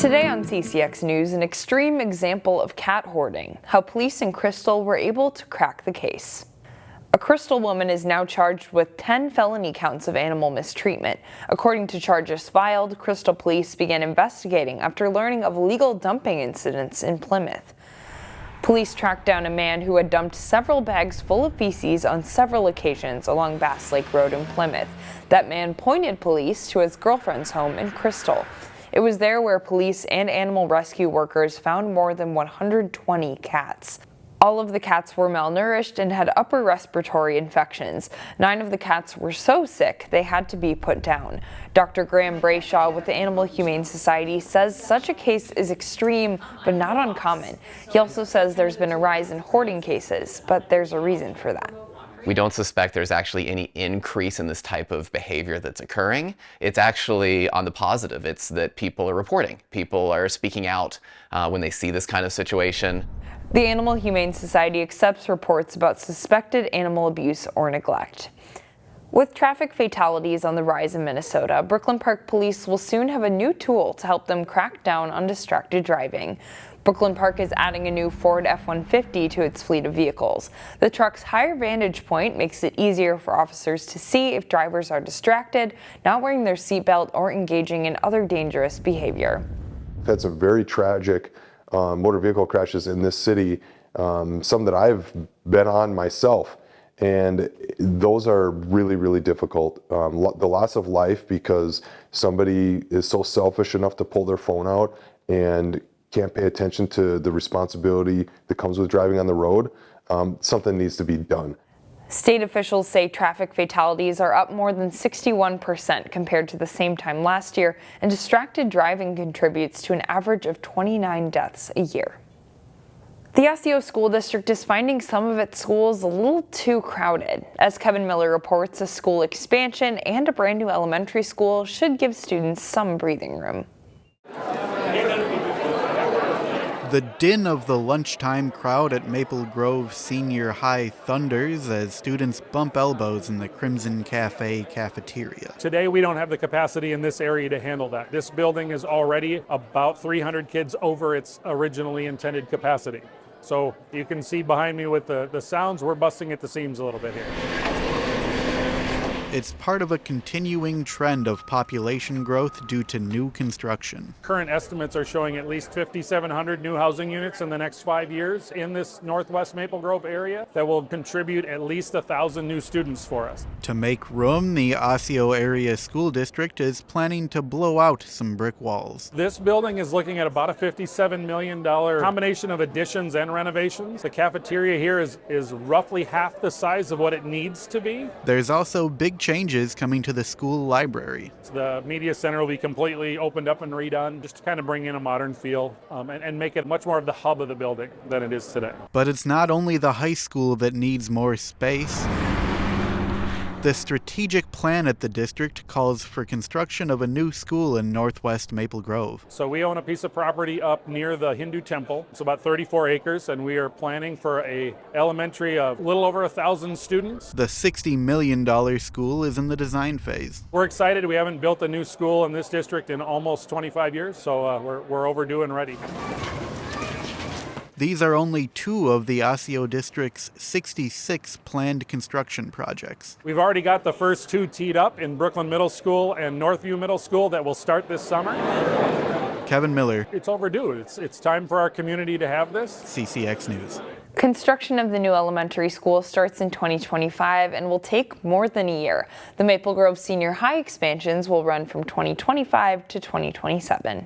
Today on CCX News, an extreme example of cat hoarding, how police in Crystal were able to crack the case. A Crystal woman is now charged with 10 felony counts of animal mistreatment. According to charges filed, Crystal police began investigating after learning of illegal dumping incidents in Plymouth. Police tracked down a man who had dumped several bags full of feces on several occasions along Bass Lake Road in Plymouth. That man pointed police to his girlfriend's home in Crystal. It was there where police and animal rescue workers found more than 120 cats. All of the cats were malnourished and had upper respiratory infections. 9 of the cats were so sick they had to be put down. Dr. Graham Brayshaw with the Animal Humane Society says such a case is extreme but not uncommon. He also says there's been a rise in hoarding cases, but there's a reason for that. We don't suspect there's actually any increase in this type of behavior that's occurring. It's actually on the positive. It's that people are reporting. People are speaking out when they see this kind of situation. The Animal Humane Society accepts reports about suspected animal abuse or neglect. With traffic fatalities on the rise in Minnesota, Brooklyn Park Police will soon have a new tool to help them crack down on distracted driving. Brooklyn Park is adding a new Ford F-150 to its fleet of vehicles. The truck's higher vantage point makes it easier for officers to see if drivers are distracted, not wearing their seatbelt, or engaging in other dangerous behavior. We've had some very tragic motor vehicle crashes in this city, some that I've been on myself, and those are really, really difficult. The loss of life because somebody is so selfish enough to pull their phone out and can't pay attention to the responsibility that comes with driving on the road. Something needs to be done. State officials say traffic fatalities are up more than 61% compared to the same time last year, and distracted driving contributes to an average of 29 deaths a year. The Osseo School District is finding some of its schools a little too crowded. As Kevin Miller reports, a school expansion and a brand new elementary school should give students some breathing room. The din of the lunchtime crowd at Maple Grove Senior High thunders as students bump elbows in the Crimson Cafe cafeteria. Today we don't have the capacity in this area to handle that. This building is already about 300 kids over its originally intended capacity. So you can see behind me with the sounds, we're busting at the seams a little bit here. It's part of a continuing trend of population growth due to new construction. Current estimates are showing at least 5,700 new housing units in the next 5 years in this northwest Maple Grove area that will contribute at least 1,000 new students for us. To make room, the Osseo Area School District is planning to blow out some brick walls. This building is looking at about a $57 million combination of additions and renovations. The cafeteria here is roughly half the size of what it needs to be. There's also big changes coming to the school library. The media center will be completely opened up and redone just to kind of bring in a modern feel and make it much more of the hub of the building than it is today. But it's not only the high school that needs more space. The strategic plan at the district calls for construction of a new school in northwest Maple Grove. So we own a piece of property up near the Hindu temple. It's about 34 acres, and we are planning for a elementary of a little over 1,000 students. The $60 million school is in the design phase. We're excited. We haven't built a new school in this district in almost 25 years, so we're overdue and ready. These are only 2 of the Osseo District's 66 planned construction projects. We've already got the first 2 teed up in Brooklyn Middle School and Northview Middle School that will start this summer. Kevin Miller. It's overdue. It's time for our community to have this. CCX News. Construction of the new elementary school starts in 2025 and will take more than a year. The Maple Grove Senior High expansions will run from 2025 to 2027.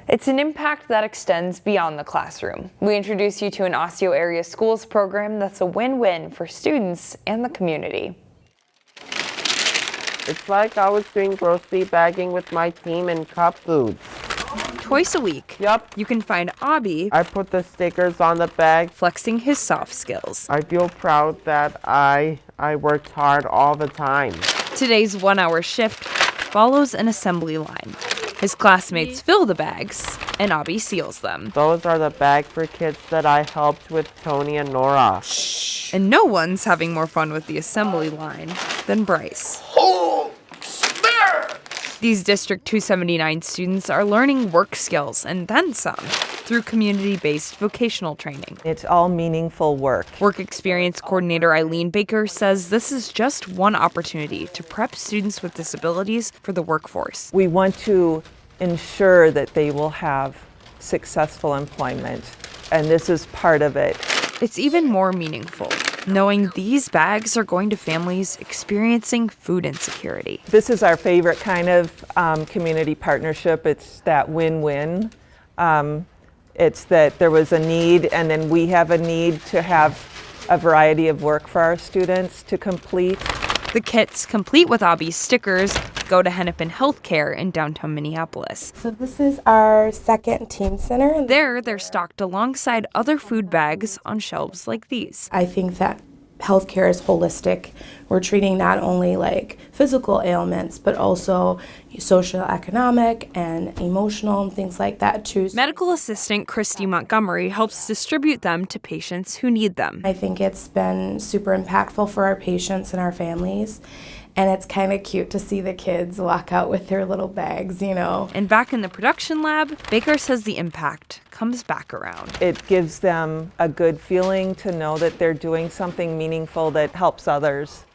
It's an impact that extends beyond the classroom. We introduce you to an Osseo Area Schools program that's a win-win for students and the community. It's like I was doing grocery bagging with my team in Cup Foods. Twice a week, Yep. you can find Abby I put the stickers on the bag. flexing his soft skills. I feel proud that I worked hard all the time. Today's 1-hour shift follows an assembly line. His classmates fill the bags, and Abby seals them. Those are the bag for kids that I helped with Tony and Nora. And no one's having more fun with the assembly line than Bryce. Hold! There! These District 279 students are learning work skills and then some through community-based vocational training. It's all meaningful work. Work experience coordinator Eileen Baker says this is just one opportunity to prep students with disabilities for the workforce. We want to ensure that they will have successful employment, and this is part of it. It's even more meaningful knowing these bags are going to families experiencing food insecurity. This is our favorite kind of community partnership. It's that win-win. It's that there was a need, and then we have a need to have a variety of work for our students to complete. The kits, complete with Obby's stickers, go to Hennepin Healthcare in downtown Minneapolis. So this is our second team center. There, they're stocked alongside other food bags on shelves like these. I think that healthcare is holistic. We're treating not only like physical ailments, but also socioeconomic and emotional and things like that too. Medical assistant Christy Montgomery helps distribute them to patients who need them. I think it's been super impactful for our patients and our families. And it's kind of cute to see the kids walk out with their little bags, you know. And back in the production lab, Baker says the impact comes back around. It gives them a good feeling to know that they're doing something meaningful that helps others.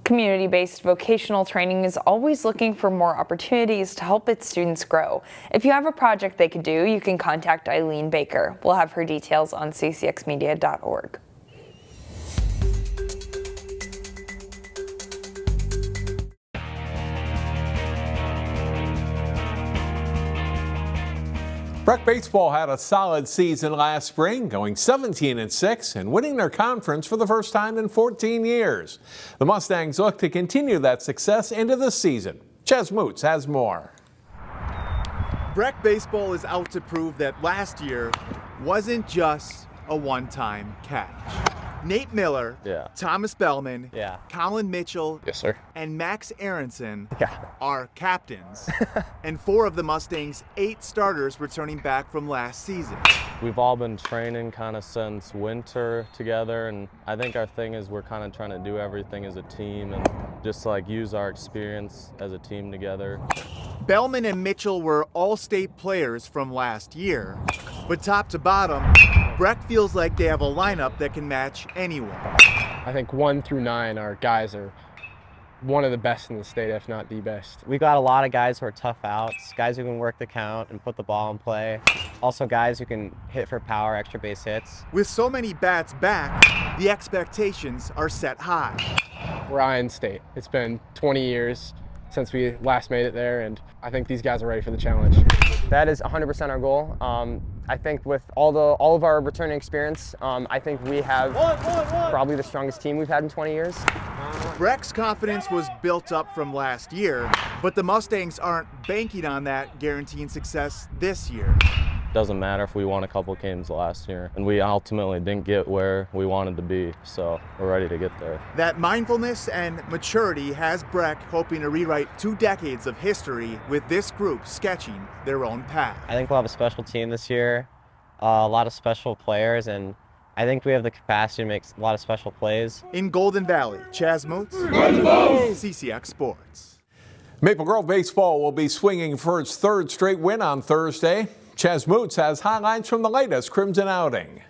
Community-based vocational training is always looking for more opportunities to help its students grow. If you have a project they could do, you can contact Eileen Baker. We'll have her details on ccxmedia.org. Breck baseball had a solid season last spring, going 17-6 and winning their conference for the first time in 14 years. The Mustangs look to continue that success into this season. Ches Moots has more. Breck baseball is out to prove that last year wasn't just a one-time catch. Nate Miller, Thomas Bellman, Colin Mitchell, and Max Aronson are captains, and 4 of the Mustangs' 8 starters returning back from last season. We've all been training kind of since winter together, and I think our thing is we're kind of trying to do everything as a team and just like use our experience as a team together. Bellman and Mitchell were all-state players from last year, but top to bottom, Breck feels like they have a lineup that can match anyone. I think 1 through 9, our guys are one of the best in the state, if not the best. We've got a lot of guys who are tough outs, guys who can work the count and put the ball in play. Also guys who can hit for power, extra base hits. With so many bats back, the expectations are set high. We're Iron State. It's been 20 years since we last made it there, and I think these guys are ready for the challenge. That is 100% our goal. I think with all of our returning experience, I think we have probably the strongest team we've had in 20 years. Breck's confidence was built up from last year, but the Mustangs aren't banking on that guaranteeing success this year. Doesn't matter if we won a couple games last year, and we ultimately didn't get where we wanted to be, so we're ready to get there. That mindfulness and maturity has Breck hoping to rewrite 2 decades of history with this group sketching their own path. I think we'll have a special team this year, a lot of special players, and I think we have the capacity to make a lot of special plays. In Golden Valley, Chaz Moots, CCX Sports. Maple Grove baseball will be swinging for its 3rd straight win on Thursday. Ches Moots has highlights from the latest Crimson outing.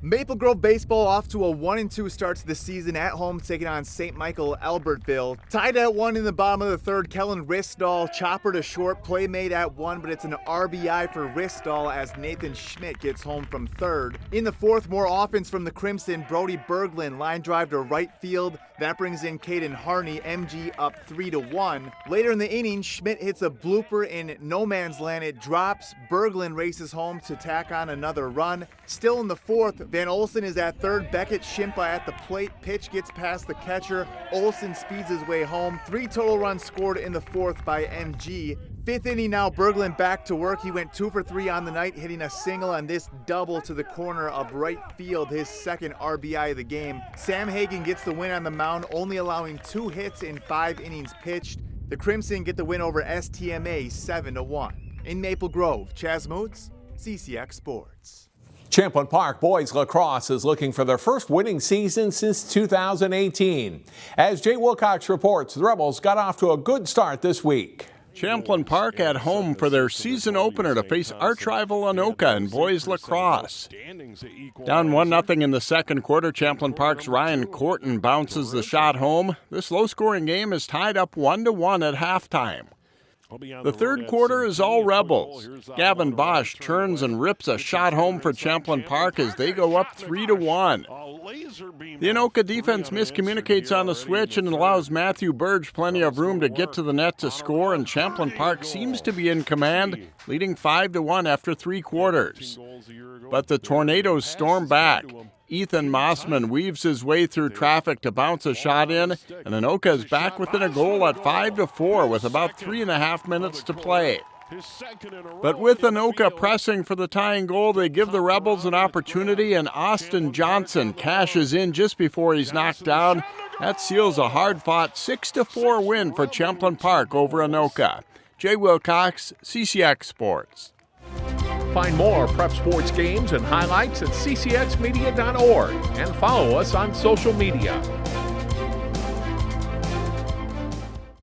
Maple Grove baseball off to a 1-2 start to the season at home, taking on St. Michael Albertville. Tied at 1 in the bottom of the 3rd, Kellen Ristall chopper to short, play made at 1, but it's an RBI for Ristall as Nathan Schmidt gets home from 3rd. In the 4th, more offense from the Crimson. Brody Berglund line drive to right field. That brings in Caden Harney, MG up 3-1. Later in the inning, Schmidt hits a blooper in no man's land. It drops. Berglund races home to tack on another run. Still in the 4th, Van Olsen is at 3rd. Beckett Shimpa at the plate. Pitch gets past the catcher. Olsen speeds his way home. 3 total runs scored in the 4th by MG. 5th inning now, Berglund back to work. He went 2 for 3 on the night, hitting a single on this double to the corner of right field, his 2nd RBI of the game. Sam Hagan gets the win on the mound, only allowing 2 hits in 5 innings pitched. The Crimson get the win over STMA 7-1. In Maple Grove, Chaz Moots, CCX Sports. Champlin Park boys lacrosse is looking for their first winning season since 2018. As Jay Wilcox reports, the Rebels got off to a good start this week. Champlin Park at home for their season opener to face arch rival Anoka in boys lacrosse. Down 1-0 in the second quarter, Champlin Park's Ryan Corton bounces the shot home. This low-scoring game is tied up 1-1 at halftime. The third quarter is all Rebels. Gavin Bosch turns and rips a shot home for Champlin Park as they go up 3-1. The Anoka defense miscommunicates on the switch and allows Matthew Burge plenty of room to get to the net to score, and Champlin Park seems to be in command, leading 5-1 after 3 quarters. But the Tornadoes storm back. Ethan Mossman weaves his way through traffic to bounce a shot in, and Anoka is back within a goal at 5-4 with about 3.5 minutes to play. But with Anoka pressing for the tying goal, they give the Rebels an opportunity, and Austin Johnson cashes in just before he's knocked down. That seals a hard-fought 6-4 win for Champlin Park over Anoka. Jay Wilcox, CCX Sports. Find more prep sports games and highlights at ccxmedia.org and follow us on social media.